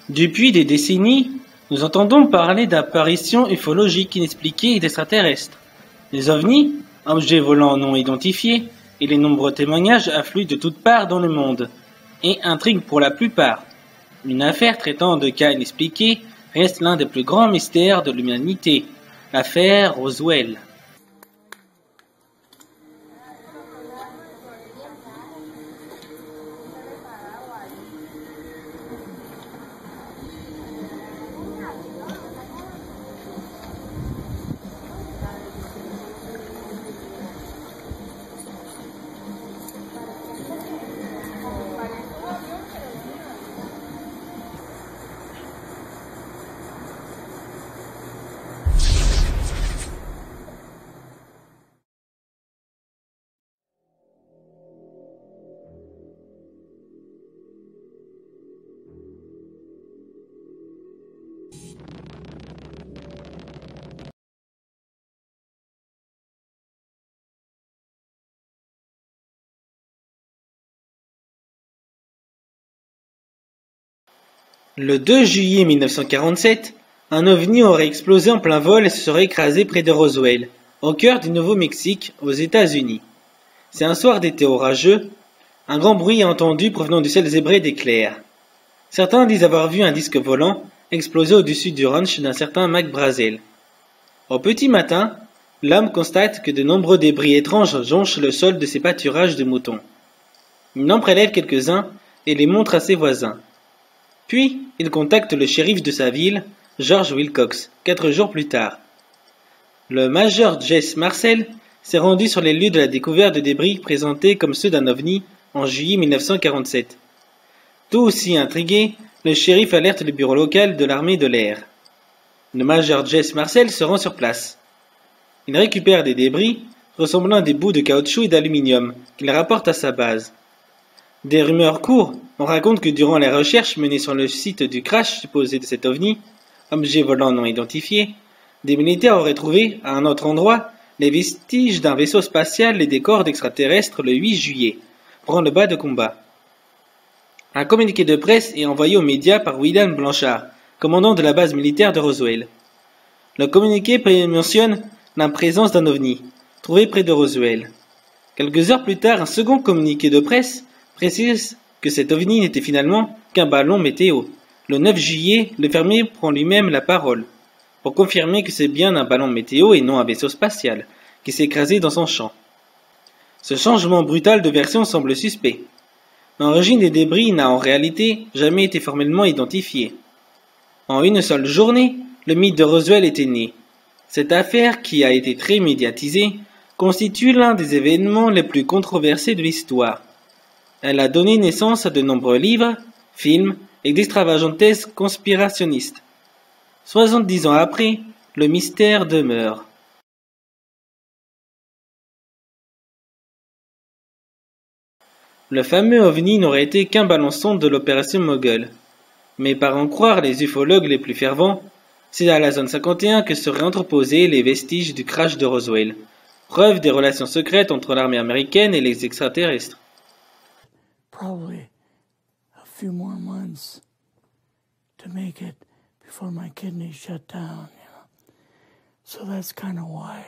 Depuis des décennies, nous entendons parler d'apparitions ufologiques inexpliquées et d'extraterrestres. Les ovnis, objets volants non identifiés, et les nombreux témoignages affluent de toutes parts dans le monde, et intriguent pour la plupart. Une affaire traitant de cas inexpliqués reste l'un des plus grands mystères de l'humanité, l'affaire Roswell. Le 2 juillet 1947, un ovni aurait explosé en plein vol et se serait écrasé près de Roswell, au cœur du Nouveau-Mexique, aux États-Unis. C'est un soir d'été orageux, un grand bruit est entendu provenant du ciel zébré d'éclairs. Certains disent avoir vu un disque volant exploser au-dessus du ranch d'un certain Mac Brazel. Au petit matin, l'homme constate que de nombreux débris étranges jonchent le sol de ses pâturages de moutons. Il en prélève quelques-uns et les montre à ses voisins. Puis, il contacte le shérif de sa ville, George Wilcox, 4 jours plus tard. Le major Jesse Marcel s'est rendu sur les lieux de la découverte de débris présentés comme ceux d'un ovni en juillet 1947. Tout aussi intrigué, le shérif alerte le bureau local de l'armée de l'air. Le major Jesse Marcel se rend sur place. Il récupère des débris ressemblant à des bouts de caoutchouc et d'aluminium qu'il rapporte à sa base. Des rumeurs courent. On raconte que durant les recherches menées sur le site du crash supposé de cet ovni, objet volant non identifié, des militaires auraient trouvé, à un autre endroit, les vestiges d'un vaisseau spatial et des corps d'extraterrestres le 8 juillet, pendant le bas de combat. Un communiqué de presse est envoyé aux médias par William Blanchard, commandant de la base militaire de Roswell. Le communiqué mentionne la présence d'un ovni, trouvé près de Roswell. Quelques heures plus tard, un second communiqué de presse précise que cet ovni n'était finalement qu'un ballon météo. Le 9 juillet, le fermier prend lui-même la parole, pour confirmer que c'est bien un ballon météo et non un vaisseau spatial, qui s'est écrasé dans son champ. Ce changement brutal de version semble suspect. L'origine des débris n'a en réalité jamais été formellement identifiée. En une seule journée, le mythe de Roswell était né. Cette affaire, qui a été très médiatisée, constitue l'un des événements les plus controversés de l'histoire. Elle a donné naissance à de nombreux livres, films et d'extravagantes thèses conspirationnistes. 70 ans après, le mystère demeure. Le fameux ovni n'aurait été qu'un ballon-sonde de l'opération Mogul. Mais par en croire les ufologues les plus fervents, c'est à la zone 51 que seraient entreposés les vestiges du crash de Roswell, preuve des relations secrètes entre l'armée américaine et les extraterrestres. Probably a few more months to make it before my kidneys shut down, you know. So that's kind of why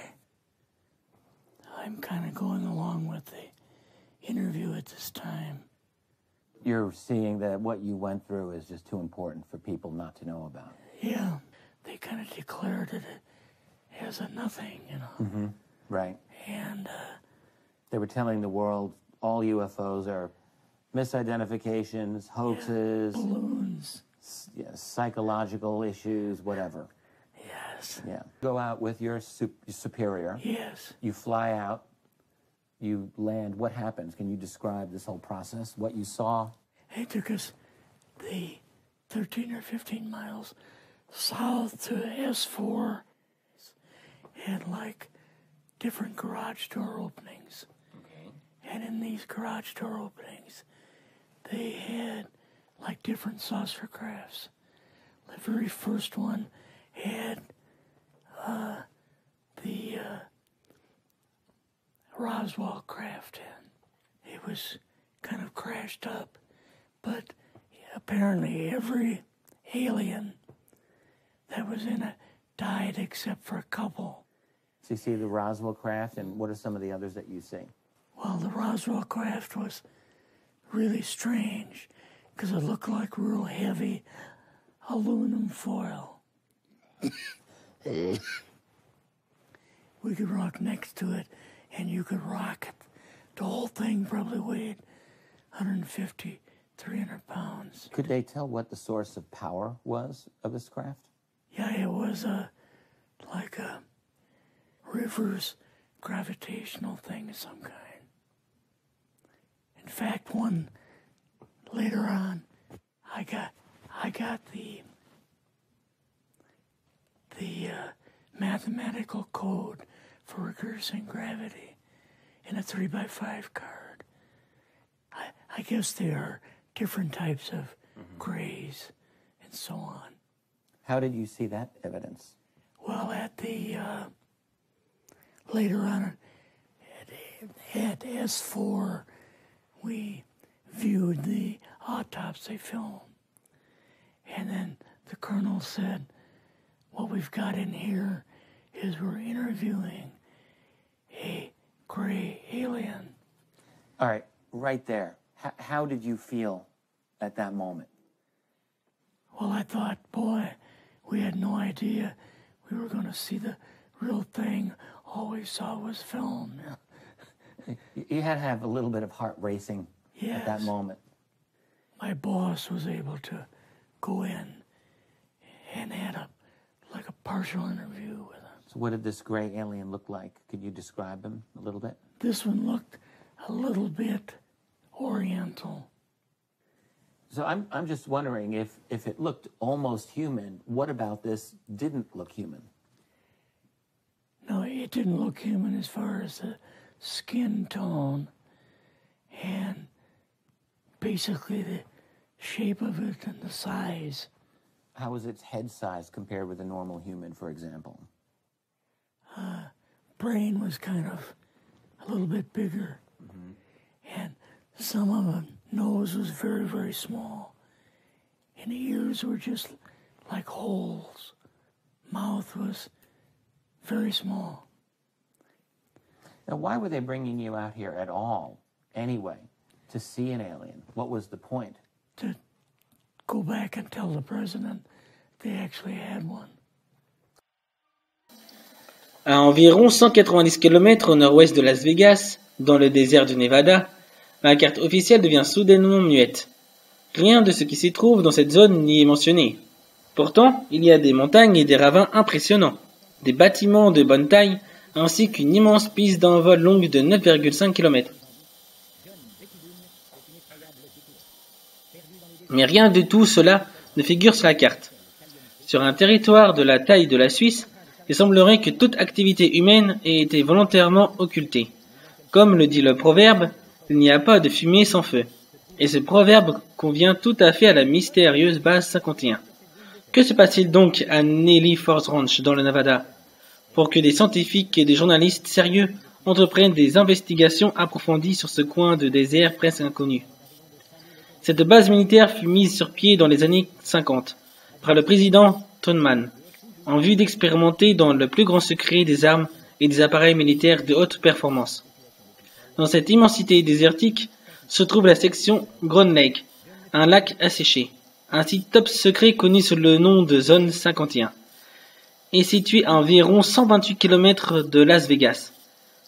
I'm kind of going along with the interview at this time. You're seeing that what you went through is just too important for people not to know about. Yeah, they kind of declared it as a nothing, you know. Mm-hmm. Right. And they were telling the world all UFOs are misidentifications, hoaxes, balloons. Psychological issues, whatever. Yes. Yeah. Go out with your superior. Yes. You fly out. You land. What happens? Can you describe this whole process? What you saw? They took us the 13 or 15 miles south to S4 and like different garage door openings. Okay. And in these garage door openings, they had like different saucer crafts. The very first one had the Roswell craft in. It was kind of crashed up, but apparently every alien that was in it died except for a couple. So you see the Roswell craft, and what are some of the others that you see? Well, the Roswell craft was really strange because it looked like real heavy aluminum foil. We could rock next to it, and you could rock it. The whole thing probably weighed 150, 300 pounds. Could they tell what the source of power was of this craft? Yeah, it was like a reverse gravitational thing of some kind. In fact, one later on, I got the mathematical code for reversing gravity in a 3x5 card. I guess there are different types of grays and so on. How did you see that evidence? Well, at the later on at S4, we viewed the autopsy film, and then the colonel said, "What we've got in here is we're interviewing a gray alien." All right, right there. How did you feel at that moment? Well, I thought, boy, we had no idea we were going to see the real thing. All we saw was film. You had to have a little bit of heart racing at that Yes. moment. My boss was able to go in and had a partial interview with him. So what did this gray alien look like? Could you describe him a little bit? This one looked a little bit oriental. So I'm just wondering if it looked almost human, what about this didn't look human? No, it didn't look human as far as the skin tone and basically the shape of it and the size. How was its head size compared with a normal human, for example? Brain was kind of a little bit bigger. And some of the nose was very, very small. And the ears were just like holes. Mouth was very small. Now, why were they bringing you out here at all, anyway, to see an alien? What was the point? To go back and tell the president they actually had one. À environ 190 km au nord-ouest de Las Vegas, dans le désert du Nevada, la carte officielle devient soudainement muette. Rien de ce qui s'y trouve dans cette zone n'y est mentionné. Pourtant, il y a des montagnes et des ravins impressionnants, des bâtiments de bonne taille, ainsi qu'une immense piste d'envol longue de 9,5 km. Mais rien de tout cela ne figure sur la carte. Sur un territoire de la taille de la Suisse, il semblerait que toute activité humaine ait été volontairement occultée. Comme le dit le proverbe, il n'y a pas de fumée sans feu. Et ce proverbe convient tout à fait à la mystérieuse base 51. Que se passe-t-il donc à Nelly Force Ranch dans le Nevada? Pour que des scientifiques et des journalistes sérieux entreprennent des investigations approfondies sur ce coin de désert presque inconnu. Cette base militaire fut mise sur pied dans les années 50 par le président Truman, en vue d'expérimenter dans le plus grand secret des armes et des appareils militaires de haute performance. Dans cette immensité désertique se trouve la section Ground Lake, un lac asséché, un site top secret connu sous le nom de Zone 51, et situé à environ 128 km de Las Vegas.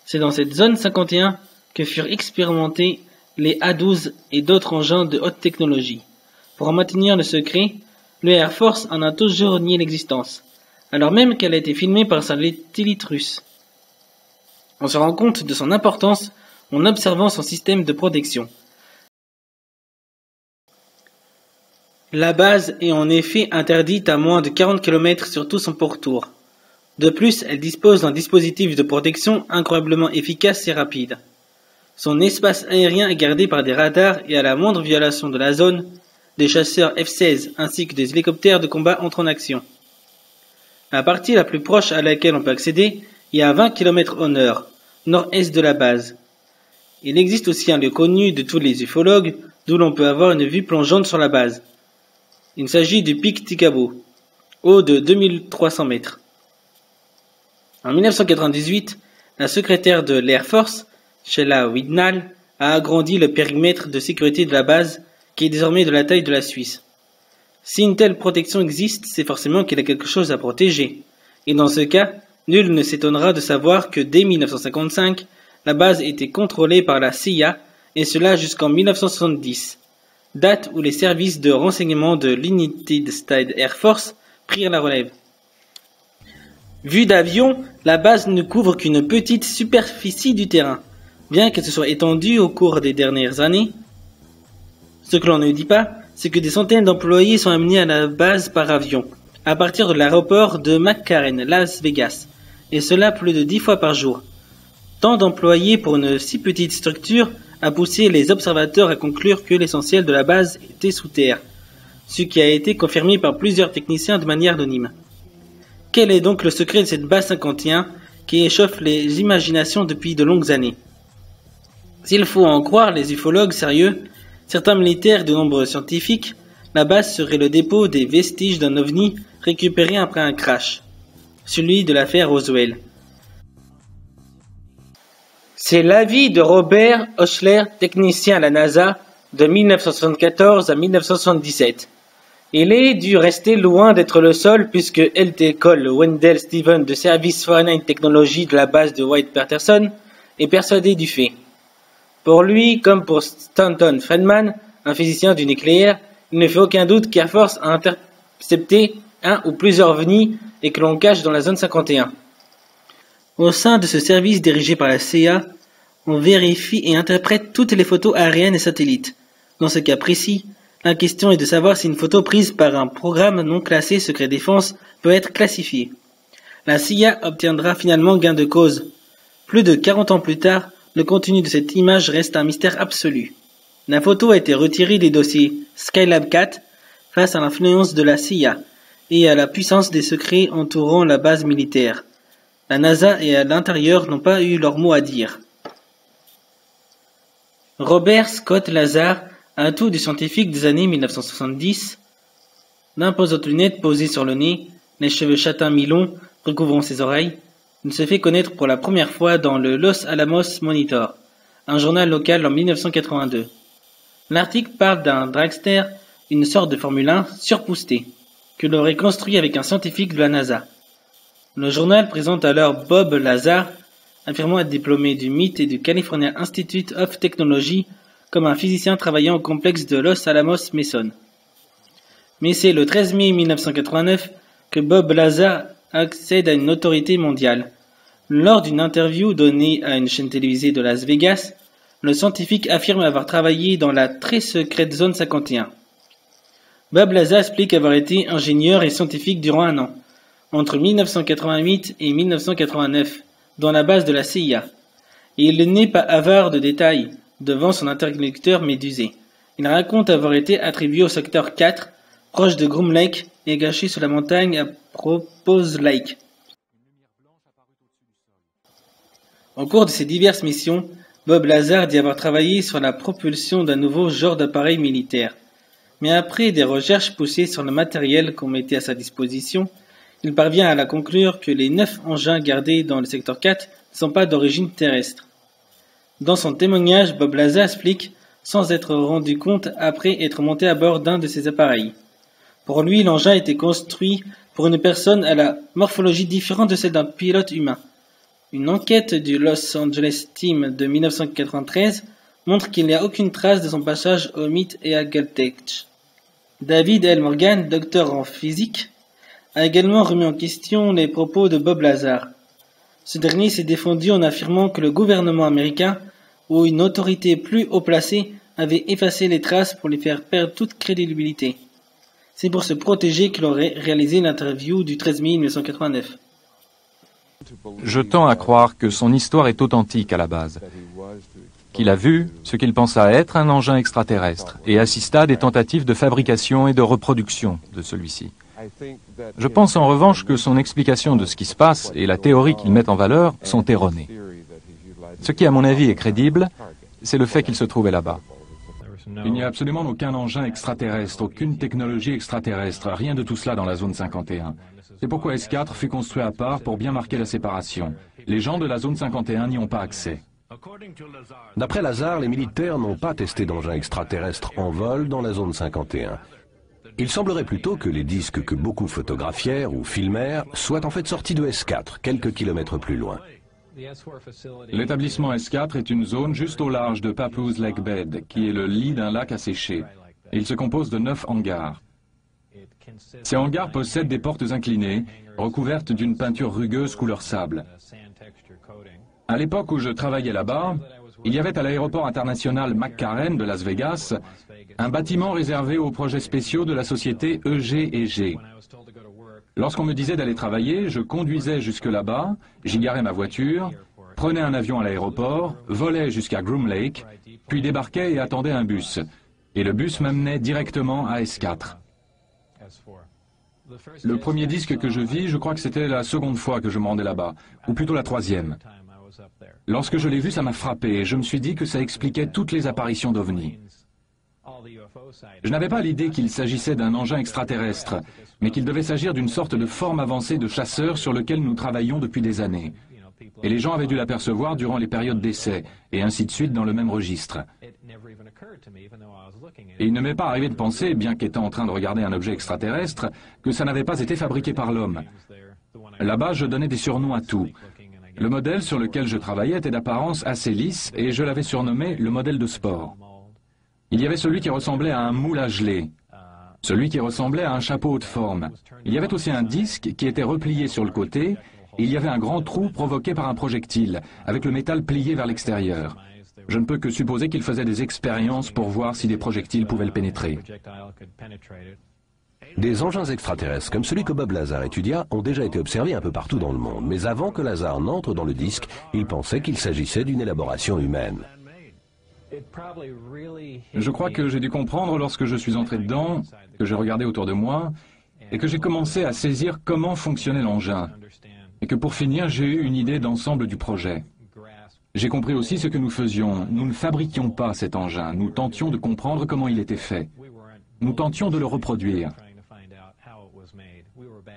C'est dans cette Zone 51 que furent expérimentés les A-12 et d'autres engins de haute technologie. Pour en maintenir le secret, le Air Force en a toujours nié l'existence, alors même qu'elle a été filmée par un satellite russe. On se rend compte de son importance en observant son système de protection. La base est en effet interdite à moins de 40 km sur tout son pourtour. De plus, elle dispose d'un dispositif de protection incroyablement efficace et rapide. Son espace aérien est gardé par des radars et à la moindre violation de la zone, des chasseurs F-16 ainsi que des hélicoptères de combat entrent en action. La partie la plus proche à laquelle on peut accéder est à 20 km au nord, nord-est de la base. Il existe aussi un lieu connu de tous les ufologues, d'où l'on peut avoir une vue plongeante sur la base. Il s'agit du pic Tikabo, haut de 2300 mètres. En 1998, la secrétaire de l'Air Force, Sheila Widnall, a agrandi le périmètre de sécurité de la base, qui est désormais de la taille de la Suisse. Si une telle protection existe, c'est forcément qu'il y a quelque chose à protéger. Et dans ce cas, nul ne s'étonnera de savoir que dès 1955, la base était contrôlée par la CIA, et cela jusqu'en 1970, date où les services de renseignement de l'United States Air Force prirent la relève. Vue d'avion, la base ne couvre qu'une petite superficie du terrain, bien qu'elle se soit étendue au cours des dernières années. Ce que l'on ne dit pas, c'est que des centaines d'employés sont amenés à la base par avion, à partir de l'aéroport de McCarran, Las Vegas, et cela plus de 10 fois par jour. Tant d'employés pour une si petite structure a poussé les observateurs à conclure que l'essentiel de la base était sous terre, ce qui a été confirmé par plusieurs techniciens de manière anonyme. Quel est donc le secret de cette base 51 qui échauffe les imaginations depuis de longues années? S'il faut en croire les ufologues sérieux, certains militaires et de nombreux scientifiques, la base serait le dépôt des vestiges d'un ovni récupéré après un crash, celui de l'affaire Roswell. C'est l'avis de Robert Hochler, technicien à la NASA, de 1974 à 1977. Il est dû rester loin d'être le seul puisque L.T. Cole Wendell Stephen de Service Foreign Technology de la base de White-Patterson est persuadé du fait. Pour lui, comme pour Stanton Friedman, un physicien du nucléaire, il ne fait aucun doute qu'Air Force a intercepté un ou plusieurs ovnis et que l'on cache dans la zone 51. Au sein de ce service dirigé par la CIA, on vérifie et interprète toutes les photos aériennes et satellites. Dans ce cas précis, la question est de savoir si une photo prise par un programme non classé secret défense peut être classifiée. La CIA obtiendra finalement gain de cause. Plus de 40 ans plus tard, le contenu de cette image reste un mystère absolu. La photo a été retirée des dossiers Skylab 4 face à l'influence de la CIA et à la puissance des secrets entourant la base militaire. La NASA et à l'intérieur n'ont pas eu leur mot à dire. Robert Scott Lazar, un atout du scientifique des années 1970, d'imposantes lunettes posées sur le nez, les cheveux châtains mi-longs recouvrant ses oreilles, il se fait connaître pour la première fois dans le Los Alamos Monitor, un journal local en 1982. L'article parle d'un dragster, une sorte de Formule 1 surboosté, que l'on aurait construit avec un scientifique de la NASA. Le journal présente alors Bob Lazar, affirmant être diplômé du MIT et du California Institute of Technology comme un physicien travaillant au complexe de Los Alamos Mason. Mais c'est le 13 mai 1989 que Bob Lazar accède à une autorité mondiale. Lors d'une interview donnée à une chaîne télévisée de Las Vegas, le scientifique affirme avoir travaillé dans la très secrète zone 51. Bob Lazar explique avoir été ingénieur et scientifique durant un an, entre 1988 et 1989, dans la base de la CIA. Et il n'est pas avare de détails, devant son interlocuteur médusé. Il raconte avoir été attribué au secteur 4, proche de Groom Lake, et caché sur la montagne à Propose Lake. Au cours de ses diverses missions, Bob Lazar dit avoir travaillé sur la propulsion d'un nouveau genre d'appareil militaire. Mais après des recherches poussées sur le matériel qu'on mettait à sa disposition, il parvient à la conclure que les 9 engins gardés dans le secteur 4 ne sont pas d'origine terrestre. Dans son témoignage, Bob Lazar explique, sans être rendu compte après être monté à bord d'un de ces appareils. Pour lui, l'engin était construit pour une personne à la morphologie différente de celle d'un pilote humain. Une enquête du Los Angeles Team de 1993 montre qu'il n'y a aucune trace de son passage au MIT et à Caltech. David L. Morgan, docteur en physique, a également remis en question les propos de Bob Lazar. Ce dernier s'est défendu en affirmant que le gouvernement américain ou une autorité plus haut placée avait effacé les traces pour lui faire perdre toute crédibilité. C'est pour se protéger qu'il aurait réalisé l'interview du 13 mai 1989. Je tends à croire que son histoire est authentique à la base, qu'il a vu ce qu'il pensa être un engin extraterrestre et assista à des tentatives de fabrication et de reproduction de celui-ci. Je pense en revanche que son explication de ce qui se passe et la théorie qu'il met en valeur sont erronées. Ce qui, à mon avis, est crédible, c'est le fait qu'il se trouvait là-bas. Il n'y a absolument aucun engin extraterrestre, aucune technologie extraterrestre, rien de tout cela dans la zone 51. C'est pourquoi S4 fut construit à part pour bien marquer la séparation. Les gens de la zone 51 n'y ont pas accès. D'après Lazar, les militaires n'ont pas testé d'engins extraterrestres en vol dans la zone 51. Il semblerait plutôt que les disques que beaucoup photographièrent ou filmèrent soient en fait sortis de S4, quelques kilomètres plus loin. L'établissement S4 est une zone juste au large de Papoose Lake Bed, qui est le lit d'un lac asséché. Il se compose de 9 hangars. Ces hangars possèdent des portes inclinées, recouvertes d'une peinture rugueuse couleur sable. À l'époque où je travaillais là-bas, il y avait à l'aéroport international McCarran de Las Vegas un bâtiment réservé aux projets spéciaux de la société EG&G. Lorsqu'on me disait d'aller travailler, je conduisais jusque là-bas, j'y garais ma voiture, prenais un avion à l'aéroport, volais jusqu'à Groom Lake, puis débarquais et attendais un bus. Et le bus m'amenait directement à S4. Le premier disque que je vis, je crois que c'était la seconde fois que je me rendais là-bas, ou plutôt la troisième. Lorsque je l'ai vu, ça m'a frappé et je me suis dit que ça expliquait toutes les apparitions d'OVNI. Je n'avais pas l'idée qu'il s'agissait d'un engin extraterrestre, mais qu'il devait s'agir d'une sorte de forme avancée de chasseur sur lequel nous travaillons depuis des années. Et les gens avaient dû l'apercevoir durant les périodes d'essai, et ainsi de suite dans le même registre. Et il ne m'est pas arrivé de penser, bien qu'étant en train de regarder un objet extraterrestre, que ça n'avait pas été fabriqué par l'homme. Là-bas, je donnais des surnoms à tout. Le modèle sur lequel je travaillais était d'apparence assez lisse, et je l'avais surnommé le modèle de sport. Il y avait celui qui ressemblait à un moule à geler, celui qui ressemblait à un chapeau haute forme. Il y avait aussi un disque qui était replié sur le côté, et il y avait un grand trou provoqué par un projectile, avec le métal plié vers l'extérieur. Je ne peux que supposer qu'il faisait des expériences pour voir si des projectiles pouvaient le pénétrer. Des engins extraterrestres comme celui que Bob Lazar étudia ont déjà été observés un peu partout dans le monde, mais avant que Lazar n'entre dans le disque, il pensait qu'il s'agissait d'une élaboration humaine. Je crois que j'ai dû comprendre lorsque je suis entré dedans, que j'ai regardé autour de moi, et que j'ai commencé à saisir comment fonctionnait l'engin, et que pour finir, j'ai eu une idée d'ensemble du projet. J'ai compris aussi ce que nous faisions. Nous ne fabriquions pas cet engin, nous tentions de comprendre comment il était fait. Nous tentions de le reproduire.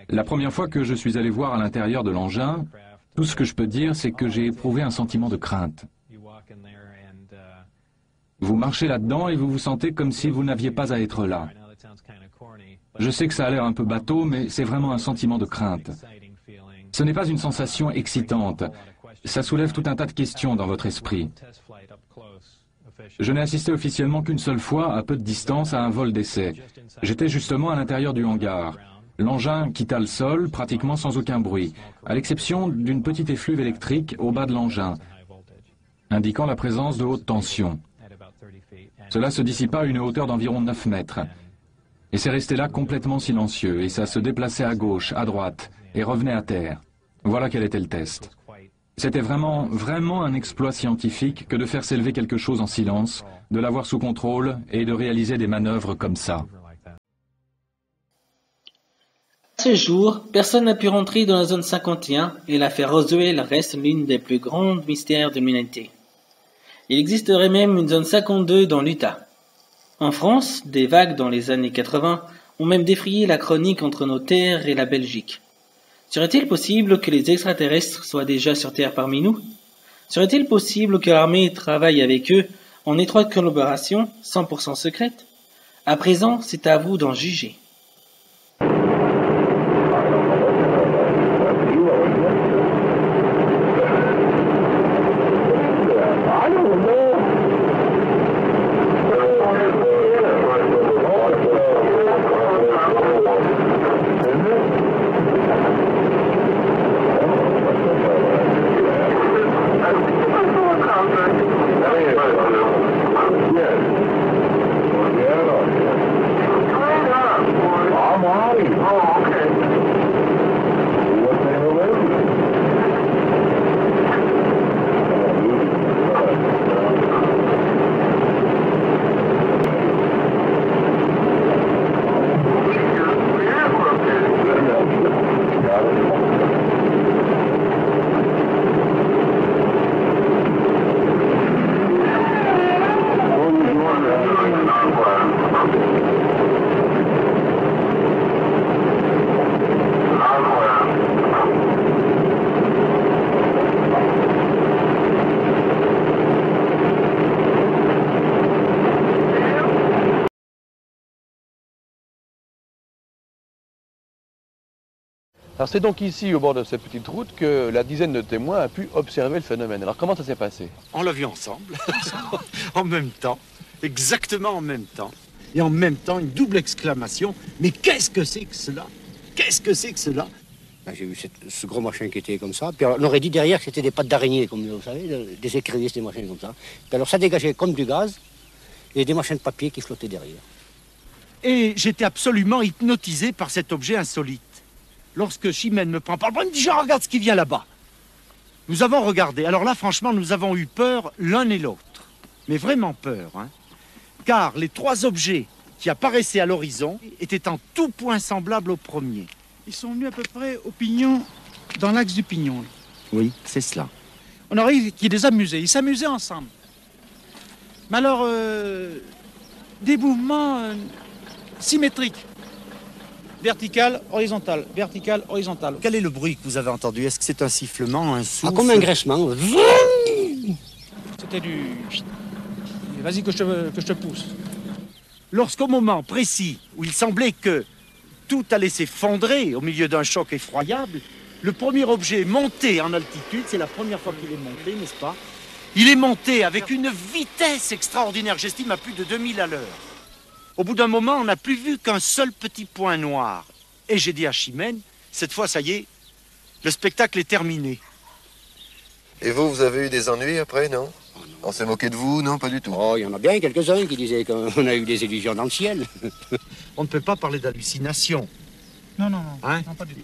La première fois que je suis allé voir à l'intérieur de l'engin, tout ce que je peux dire, c'est que j'ai éprouvé un sentiment de crainte. Vous marchez là-dedans et vous vous sentez comme si vous n'aviez pas à être là. Je sais que ça a l'air un peu bateau, mais c'est vraiment un sentiment de crainte. Ce n'est pas une sensation excitante. Ça soulève tout un tas de questions dans votre esprit. Je n'ai assisté officiellement qu'une seule fois, à peu de distance, à un vol d'essai. J'étais justement à l'intérieur du hangar. L'engin quitta le sol pratiquement sans aucun bruit, à l'exception d'une petite effluve électrique au bas de l'engin, indiquant la présence de haute tension. Cela se dissipa à une hauteur d'environ 9 mètres. Et c'est resté là complètement silencieux, et ça se déplaçait à gauche, à droite, et revenait à terre. Voilà quel était le test. C'était vraiment un exploit scientifique que de faire s'élever quelque chose en silence, de l'avoir sous contrôle et de réaliser des manœuvres comme ça. À ce jour, personne n'a pu rentrer dans la zone 51 et l'affaire Roswell reste l'une des plus grands mystères de l'humanité. Il existerait même une zone 52 dans l'Utah. En France, des vagues dans les années 80 ont même défrayé la chronique entre nos terres et la Belgique. Serait-il possible que les extraterrestres soient déjà sur Terre parmi nous? Serait-il possible que l'armée travaille avec eux en étroite collaboration, 100% secrète? À présent, c'est à vous d'en juger. Alors c'est donc ici, au bord de cette petite route, que la dizaine de témoins a pu observer le phénomène. Alors comment ça s'est passé? On l'a vu ensemble, en même temps, exactement en même temps. Et en même temps, une double exclamation. Mais qu'est-ce que c'est que cela? Qu'est-ce que c'est que cela? J'ai vu ce gros machin qui était comme ça. Puis on aurait dit derrière que c'était des pattes d'araignée, comme vous savez, des écrevisses, des machins comme ça. Puis alors ça dégageait comme du gaz et des machins de papier qui flottaient derrière. Et j'étais absolument hypnotisé par cet objet insolite. Lorsque Chimène me prend par le bras, il me dit « Je regarde ce qui vient là-bas ». Nous avons regardé. Alors là, franchement, nous avons eu peur l'un et l'autre. Mais vraiment peur, hein. Car les trois objets qui apparaissaient à l'horizon étaient en tout point semblables au premier. Ils sont venus à peu près au pignon, dans l'axe du pignon. Oui, c'est cela. On aurait dit qu'ils les amusaient. Ils s'amusaient ensemble. Mais alors, des mouvements symétriques. Vertical, horizontal, vertical, horizontal. Quel est le bruit que vous avez entendu? Est-ce que c'est un sifflement, un souffle? Ah, comme un graissement. C'était du... Vas-y que je te pousse. Lorsqu'au moment précis où il semblait que tout allait s'effondrer au milieu d'un choc effroyable, le premier objet est monté en altitude, c'est la première fois qu'il est monté, n'est-ce pas? Il est monté avec une vitesse extraordinaire, j'estime à plus de 2000 à l'heure. Au bout d'un moment, on n'a plus vu qu'un seul petit point noir. Et j'ai dit à Chimène, cette fois, ça y est, le spectacle est terminé. Et vous avez eu des ennuis après, non? On s'est moqué de vous, non? Pas du tout. Oh, il y en a bien quelques-uns qui disaient qu'on a eu des illusions dans le ciel. On ne peut pas parler d'hallucination. Non, Hein? non, pas du tout.